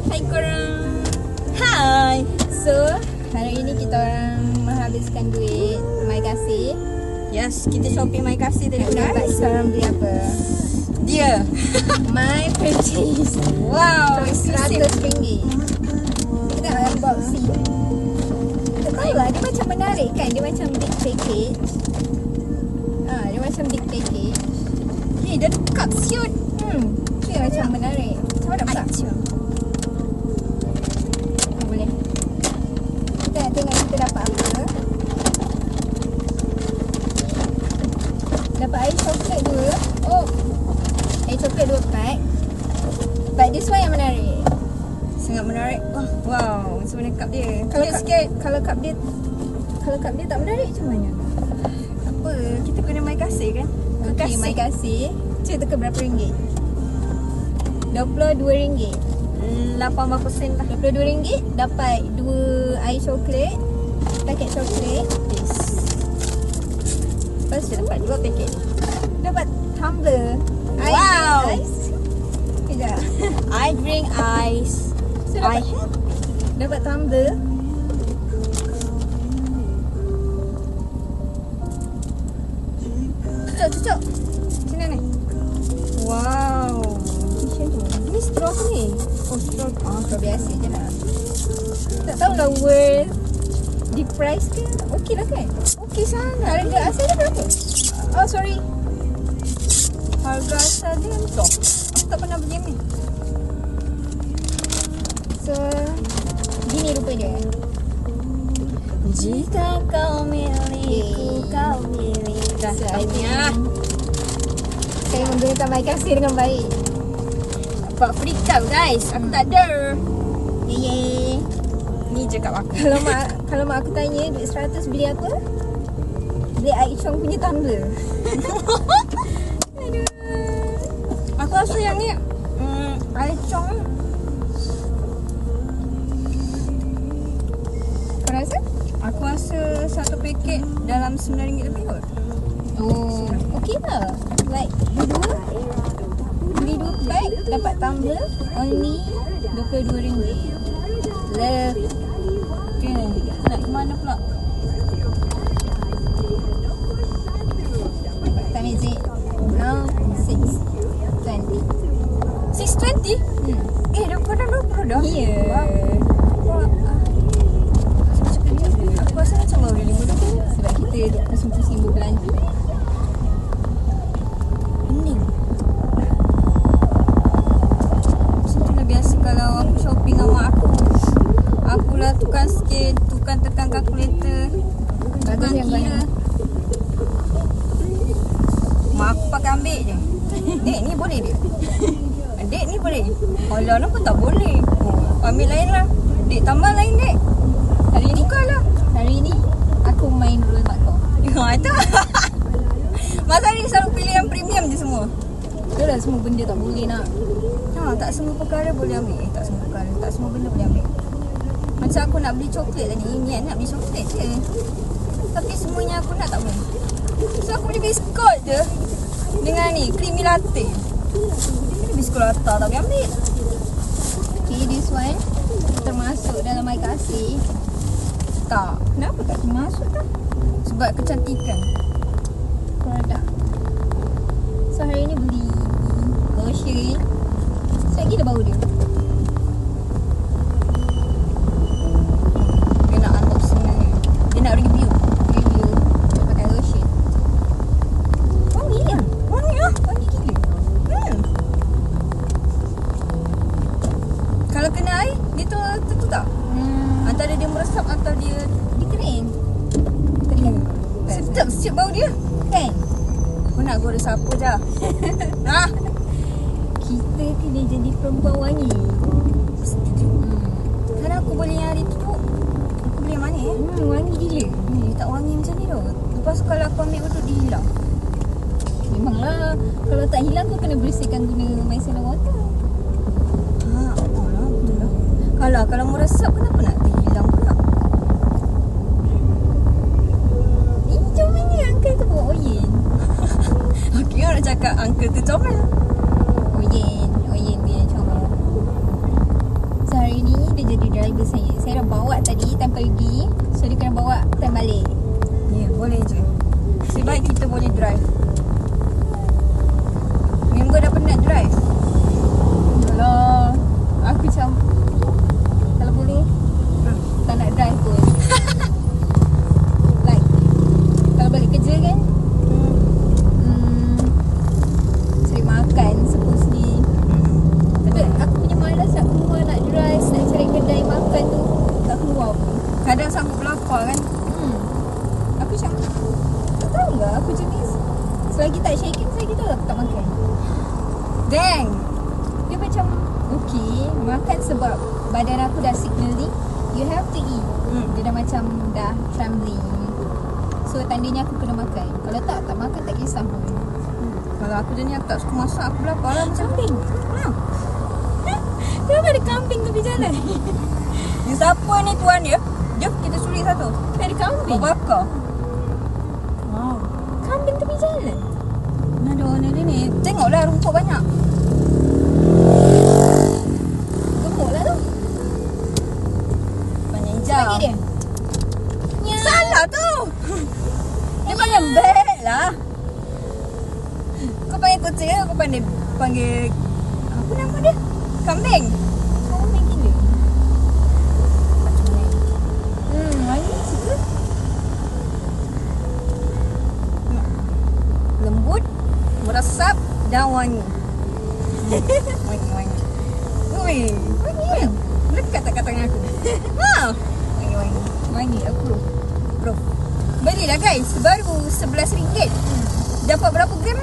Hai korang. Hai. So, hari ini kita orang menghabiskan duit My Kasih. Yes, kita shopping My Kasih tadi Nampak guys. kita orang beli apa? Dia. My purchase. Wow, exclusive. RM100. Kita nak unboxing. Tak tahu lah, dia macam menarik kan? Dia macam big package. Dia macam big package. Dia dekat siut. Dia macam menarik. Macam mana pula? Boleh. Kita nak tengok kita dapat apa. Dapat air coklat 2. Oh, air coklat 2 pack. But this one yang menarik. Sangat menarik. Wow, macam mana cup dia? Kalau cup dia tak menarik macam mana? Apa? Kita kena My Kasih kan? Okay, My Kasih. Cuba tekan berapa ringgit? RM22. 80 sen lah. RM22 dapat 2 air coklat, paket coklat. Yes. Lepas tu dapat 2 paket. Dapat tumbler. Wow. Ice. Kejap. I drink ice. So, I dapat tumbler. Cucuk. Sini ni. Wow. Ini straw ni. Oh, straw. Straw biasa je lah. Tak tahulah worth the price ke. Okey lah kan? Okey sangat. Harga asal dia berapa? Oh, sorry. Harga asal dia entah. Aku tak pernah beli ni. So, gini rupa dia. Jika kau milikku, kau milik. Dah So, saatnya. Saya menggunakan My Kasih dengan baik. Dapat free cup guys. Aku tak ada. Yeay. Ni je cup aku. Kalau mak aku tanya duit 100 beli apa? Beli Aik Chong punya tumbler. Aduh. Aku rasa yang ni Aichong. Kau rasa? Aku rasa satu paket dalam RM9 lebih kot. Oh, okey lah. Like beli 2 pack dapat tumbler only RM22. Love. Okay. Nak ke mana pula? Time is it? Now 6:20. 6.20? Dah pada 20 dah? Ya. Aku rasa macam baru 5 Sebab kita duk pusing-pusing berbelanja. Pening. Macam tu lah biasa kalau aku shopping dengan mak aku. Akulah tukang scale, tukang tekan kalkulator, tukang yang kira. Mak aku pakai ambil je. Dek ni boleh dek? Dek ni boleh? Alah kenapa tak boleh? Ambil lain lah. Dek tambah lain dek. Hari ni Bukalah. Hari ni aku main role mak kau. Itu. Masa ni selalu pilih yang premium je semua. Betul lah, semua benda tak boleh nak. Tak semua perkara boleh ambil. Tak semua perkara. Tak semua benda boleh ambil. Macam aku nak beli coklat tadi. Niat nak beli coklat je. Tapi semuanya aku nak tak boleh. So aku beli biskut je. Dengan ni, creamy latte. Ini biskut latte tak boleh ambil. Okay, this one termasuk dalam My Kasih. Tak. Kenapa tak termasuk tak? Sebab kecantikan. Produk. So hari ni beli lotion. Sedap gila bau dia. Dia nak unboxing ni. Dia nak review. Review. Dia pakai lotion. Wangi kan? Wangi lah. Wangi gila. Kalau kena air, dia tu tak? Antara dia meresap atau dia Kering. Kering. sedap bau dia. Kan? Kau nak goreng sapu je. Ah, Kita kena jadi perempuan wangi. Kalau aku boleh yang hari tu, aku boleh mana Wangi gila. tak wangi macam ni tau. Lepas tu kalau aku ambil uduk, dia hilang. Memanglah. Kalau tak hilang kau kena bersihkan guna micellar water. Betul lah. Kalau meresap kenapa nak hilang pula? Jom ni uncle tu bawa oyen. Okey, orang nak cakap uncle tu comel. Oyen dia comel. So jadi driver saya. Saya dah bawa tadi time pergi, so dia kena bawa time balik. Ya, boleh je. Sebaik kita boleh drive. Member dah penat drive. Alah, aku macam kalau boleh tak nak drive pun. Like kalau balik kerja kan, cari makan supposedly. Tapi aku punya malas nak keluar, nak drive, nak cari kedai makan tu, tak keluar pun. Kadang sanggup lapar kan. Aku macam tak tahu ke aku jenis selagi tak shaking saya kita tak makan. Dang. Dia macam okay, makan sebab badan aku dah signaling you have to eat. Dia dah macam dah trembling. So tandanya aku kena makan. Kalau tak makan tak kisah pun. Kalau aku jenis aku tak suka masak, aku lapar lah macam Kambing. Kenapa ada kambing tepi jalan? Dia siapa ni tuan dia? Jom kita suri satu. Ada kambing. Kau bakar. Wow. Kambing tepi jalan. Mana ada orang ni? Tengoklah rumput banyak. Gemuk lah tu. Banyak hijau. Bagi dia. Ya. Salah tu. Dia panggil beg lah. Kau panggil kucing ke? Kau panggil apa nama dia? Kambing. Kambing gila. Macam ni. Wangi suka. Lembut, meresap dan wangi. Wangi. Ui, Wangi kan? melekat tak kat tangan aku? Ha. Wangi. Wangi approve. Bro. Belilah guys, baru RM11. Dapat berapa gram